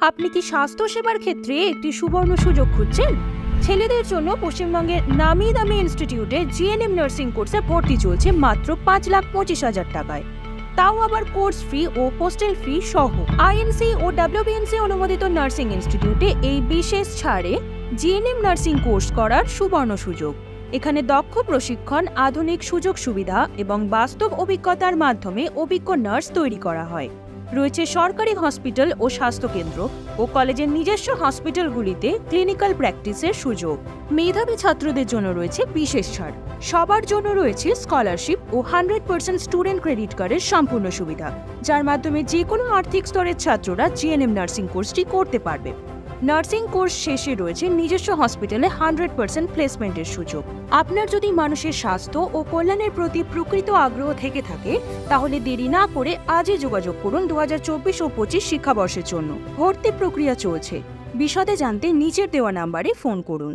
আপনি কি স্বাস্থ্যসেবার ক্ষেত্রে একটি সুবর্ণ সুযোগ খুঁজছেন? ছেলেদের জন্য পশ্চিমবঙ্গের নামি দামি ইনস্টিটিউটে জিএনএম নার্সিং কোর্সে ভর্তি চলছে মাত্র 5,25,000 টাকায়, তাও আবার কোর্স ফি ও হোস্টেল ফি সহ। আইএনসি ও ডাব্লিউবিএনসি অনুমোদিত নার্সিং ইনস্টিটিউটে এই বিশেষ ছাড়ে জিএনএম নার্সিং কোর্স করার সুবর্ণ সুযোগ। এখানে দক্ষ প্রশিক্ষণ, আধুনিক সুযোগ সুবিধা এবং বাস্তব অভিজ্ঞতার মাধ্যমে অভিজ্ঞ নার্স তৈরি করা হয়। রয়েছে সরকারি হসপিটাল ও স্বাস্থ্যকেন্দ্র ও কলেজের নিজস্ব হসপিটালগুলিতে ক্লিনিক্যাল প্র্যাকটিসের সুযোগ। মেধাবী ছাত্রদের জন্য রয়েছে বিশেষ ছাড়। সবার জন্য রয়েছে স্কলারশিপ ও 100% স্টুডেন্ট ক্রেডিট কার্ডের সম্পূর্ণ সুবিধা, যার মাধ্যমে যে কোনো আর্থিক স্তরের ছাত্ররা জিএনএম নার্সিং কোর্সটি করতে পারবে। নার্সিং কোর্স শেষে রয়েছে নিজস্ব হসপিটালে 100% প্লেসমেন্টের সুযোগ। আপনার যদি মানুষের স্বাস্থ্য ও কল্যাণের প্রতি প্রকৃত আগ্রহ থেকে থাকে, তাহলে দেরি না করে আজই যোগাযোগ করুন 2024 ও 25 শিক্ষাবর্ষের জন্য। ভর্তি প্রক্রিয়া চলছে। বিশদে জানতে নিচের দেওয়া নাম্বারে ফোন করুন।